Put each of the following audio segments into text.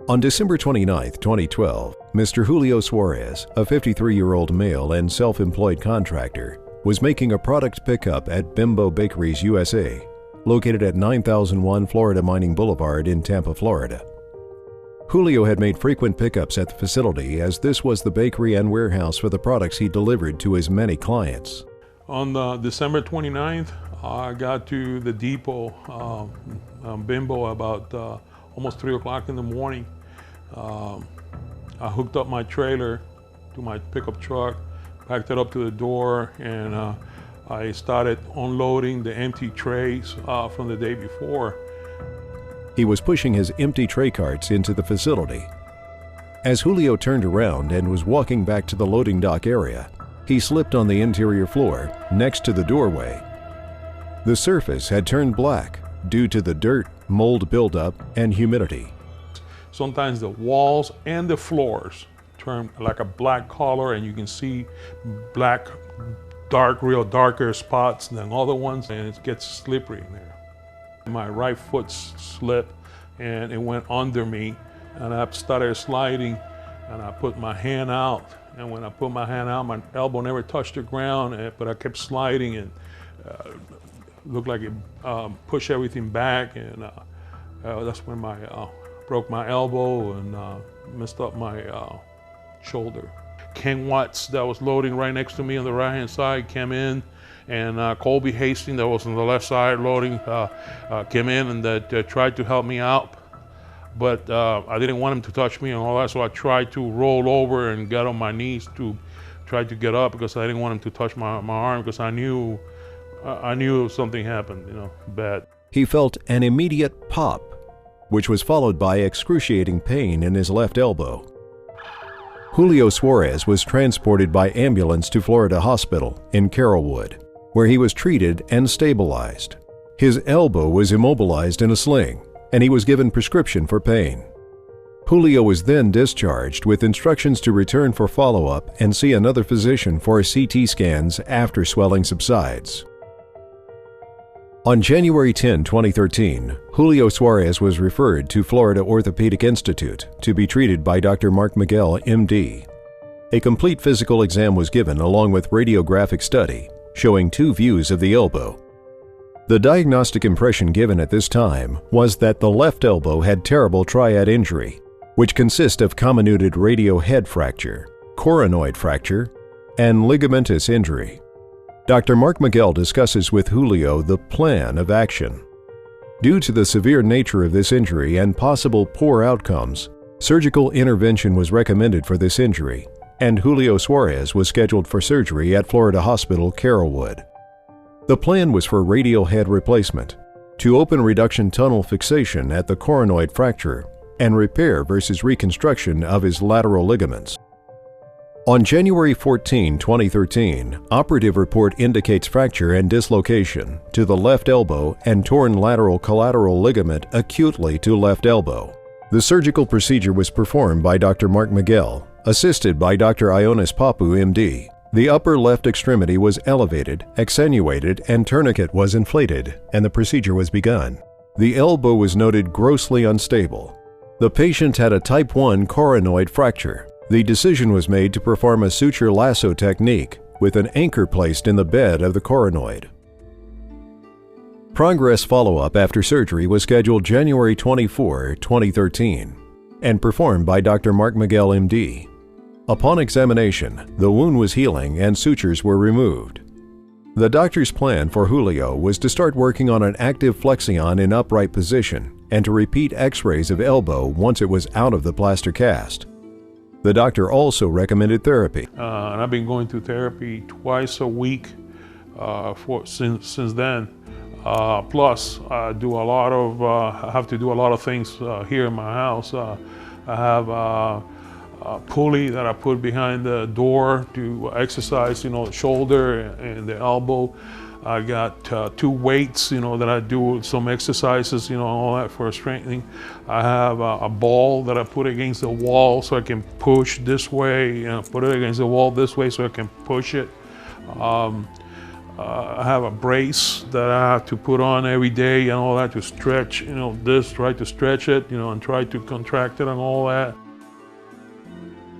On December 29, 2012, Mr. Julio Suarez, a 53-year-old male and self-employed contractor, was making a product pickup at Bimbo Bakeries USA, located at 9001 Florida Mining Boulevard in Tampa, Florida. Julio had made frequent pickups at the facility as this was the bakery and warehouse for the products he delivered to his many clients. On December 29th, I got to the depot, Bimbo, about almost 3 o'clock in the morning. I hooked up my trailer to my pickup truck, packed it up to the door, and I started unloading the empty trays from the day before. He was pushing his empty tray carts into the facility. As Julio turned around and was walking back to the loading dock area, he slipped on the interior floor next to the doorway. The surface had turned black due to the dirt, mold buildup, and humidity. Sometimes the walls and the floors turn like a black color, and you can see black, real darker spots than other ones, and it gets slippery in there. My right foot slipped and it went under me, and I started sliding, and I put my hand out, and when I put my hand out, my elbow never touched the ground, but I kept sliding, and looked like it pushed everything back, and that's when I broke my elbow and messed up my shoulder. Ken Watts, that was loading right next to me on the right-hand side, came in, and Colby Hastings, that was on the left side loading, came in and tried to help me out. But I didn't want him to touch me and all that, so I tried to roll over and get on my knees to try to get up, because I didn't want him to touch my arm, because I knew something happened, bad. He felt an immediate pop, which was followed by excruciating pain in his left elbow. Julio Suarez was transported by ambulance to Florida Hospital in Carrollwood, where he was treated and stabilized. His elbow was immobilized in a sling, and he was given prescription for pain. Julio was then discharged with instructions to return for follow-up and see another physician for CT scans after swelling subsides. On January 10, 2013, Julio Suarez was referred to Florida Orthopedic Institute to be treated by Dr. Mark Miguel, MD. A complete physical exam was given along with radiographic study showing 2 views of the elbow. The diagnostic impression given at this time was that the left elbow had terrible triad injury, which consists of comminuted radial head fracture, coronoid fracture, and ligamentous injury. Dr. Mark Miguel discusses with Julio the plan of action. Due to the severe nature of this injury and possible poor outcomes, surgical intervention was recommended for this injury, and Julio Suarez was scheduled for surgery at Florida Hospital, Carrollwood. The plan was for radial head replacement, to open reduction tunnel fixation at the coronoid fracture, and repair versus reconstruction of his lateral ligaments. On January 14, 2013, operative report indicates fracture and dislocation to the left elbow and torn lateral collateral ligament acutely to left elbow. The surgical procedure was performed by Dr. Mark Miguel, assisted by Dr. Ionis Papu, MD. The upper left extremity was elevated, extenuated, and tourniquet was inflated, and the procedure was begun. The elbow was noted grossly unstable. The patient had a type 1 coronoid fracture. The decision was made to perform a suture lasso technique with an anchor placed in the bed of the coronoid. Progress follow-up after surgery was scheduled January 24, 2013, and performed by Dr. Mark Miguel, MD. Upon examination, the wound was healing and sutures were removed. The doctor's plan for Julio was to start working on an active flexion in upright position and to repeat x-rays of elbow once it was out of the plaster cast. The doctor also recommended therapy. And I've been going to therapy twice a week since then. Plus, I have to do a lot of things here in my house. I have a pulley that I put behind the door to exercise, the shoulder and the elbow. I got 2 weights, that I do some exercises, all that for strengthening. I have a ball that I put against the wall so I can push this way, put it against the wall this way so I can push it. I have a brace that I have to put on every day and all that to stretch, try to stretch it, and try to contract it and all that.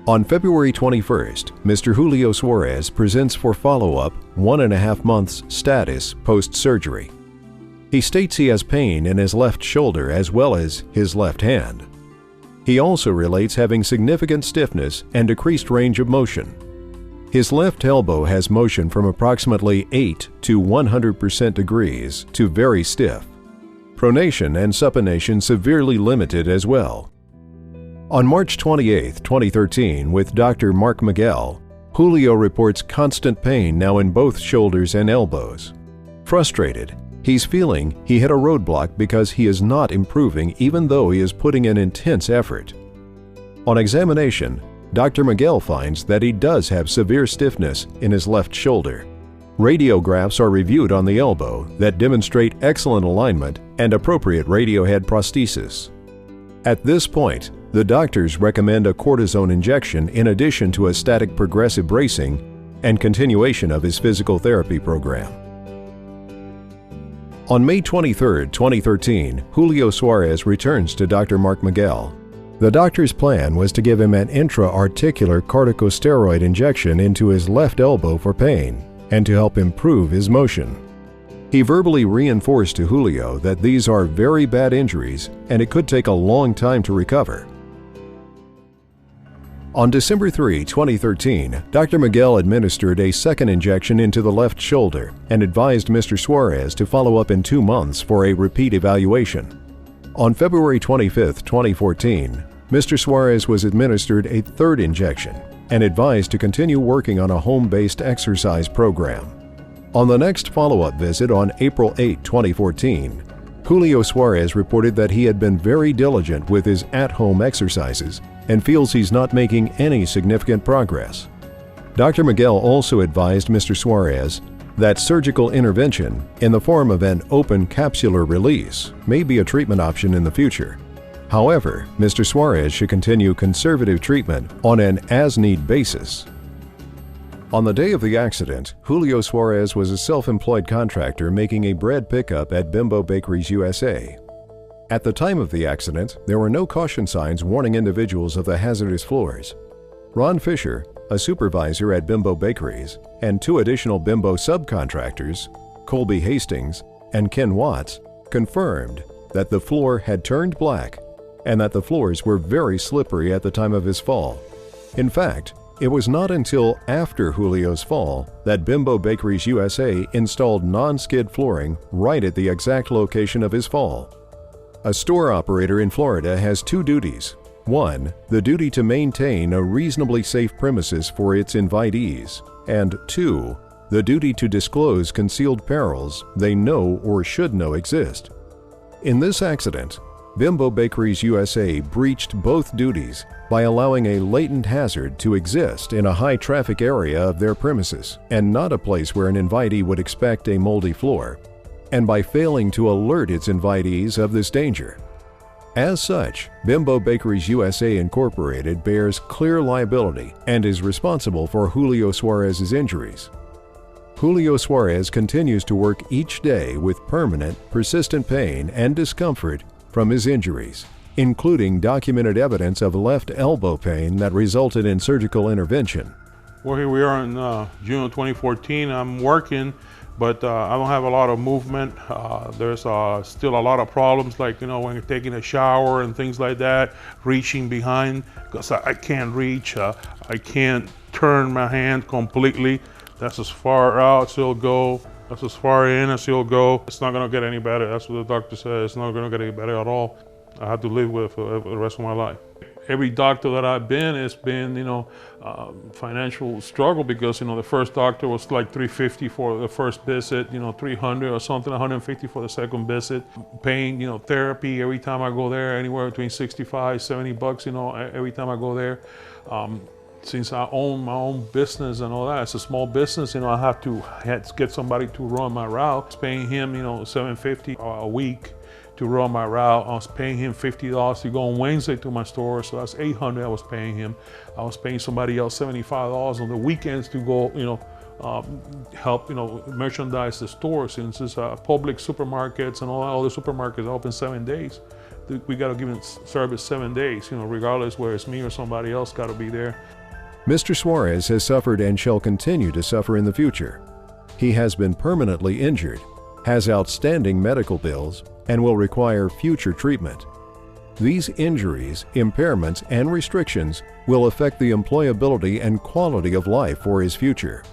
On February 21st, Mr. Julio Suarez presents for follow-up 1.5 months status post-surgery. He states he has pain in his left shoulder as well as his left hand. He also relates having significant stiffness and decreased range of motion. His left elbow has motion from approximately 8 to 100% degrees to very stiff. Pronation and supination severely limited as well. On March 28, 2013, with Dr. Mark Miguel, Julio reports constant pain now in both shoulders and elbows. Frustrated, he's feeling he hit a roadblock because he is not improving even though he is putting in intense effort. On examination, Dr. Miguel finds that he does have severe stiffness in his left shoulder. Radiographs are reviewed on the elbow that demonstrate excellent alignment and appropriate radiohead prosthesis. At this point, the doctors recommend a cortisone injection in addition to a static progressive bracing and continuation of his physical therapy program. On May 23, 2013, Julio Suarez returns to Dr. Mark Miguel. The doctor's plan was to give him an intra-articular corticosteroid injection into his left elbow for pain and to help improve his motion. He verbally reinforced to Julio that these are very bad injuries and it could take a long time to recover. On December 3, 2013, Dr. Miguel administered a second injection into the left shoulder and advised Mr. Suarez to follow up in 2 months for a repeat evaluation. On February 25, 2014, Mr. Suarez was administered a third injection and advised to continue working on a home-based exercise program. On the next follow-up visit on April 8, 2014, Julio Suarez reported that he had been very diligent with his at-home exercises and feels he's not making any significant progress. Dr. Miguel also advised Mr. Suarez that surgical intervention in the form of an open capsular release may be a treatment option in the future. However, Mr. Suarez should continue conservative treatment on an as-need basis. On the day of the accident, Julio Suarez was a self-employed contractor making a bread pickup at Bimbo Bakeries USA. At the time of the accident, there were no caution signs warning individuals of the hazardous floors. Ron Fisher, a supervisor at Bimbo Bakeries, and 2 additional Bimbo subcontractors, Colby Hastings and Ken Watts, confirmed that the floor had turned black and that the floors were very slippery at the time of his fall. In fact, it was not until after Julio's fall that Bimbo Bakeries USA installed non-skid flooring right at the exact location of his fall. A store operator in Florida has 2 duties. 1, the duty to maintain a reasonably safe premises for its invitees, and 2, the duty to disclose concealed perils they know or should know exist. In this accident, Bimbo Bakeries USA breached both duties by allowing a latent hazard to exist in a high-traffic area of their premises and not a place where an invitee would expect a moldy floor, and by failing to alert its invitees of this danger. As such, Bimbo Bakeries USA Incorporated bears clear liability and is responsible for Julio Suarez's injuries. Julio Suarez continues to work each day with permanent, persistent pain and discomfort from his injuries, including documented evidence of left elbow pain that resulted in surgical intervention. Well, here we are in June of 2014. I'm working, but I don't have a lot of movement. There's still a lot of problems, like, when you're taking a shower and things like that, reaching behind, because I can't reach. I can't turn my hand completely. That's as far out as it'll go. That's as far in as it'll go. It's not gonna get any better. That's what the doctor says. It's not gonna get any better at all. I have to live with it for the rest of my life. Every doctor that I've been, it's been, financial struggle, because, the first doctor was like $350 for the first visit, $300 or something, $150 for the second visit. Paying, therapy every time I go there, anywhere between $65, $70, every time I go there. Since I own my own business and all that, it's a small business, I have to get somebody to run my route. I was paying him, $750 a week to run my route. I was paying him $50 to go on Wednesday to my store, so that's $800 I was paying him. I was paying somebody else $75 on the weekends to go, help, merchandise the store, since it's public supermarkets and all the supermarkets are open 7 days. We got to give it service 7 days, regardless whether it's me or somebody else got to be there. Mr. Suarez has suffered and shall continue to suffer in the future. He has been permanently injured, has outstanding medical bills, and will require future treatment. These injuries, impairments, and restrictions will affect the employability and quality of life for his future.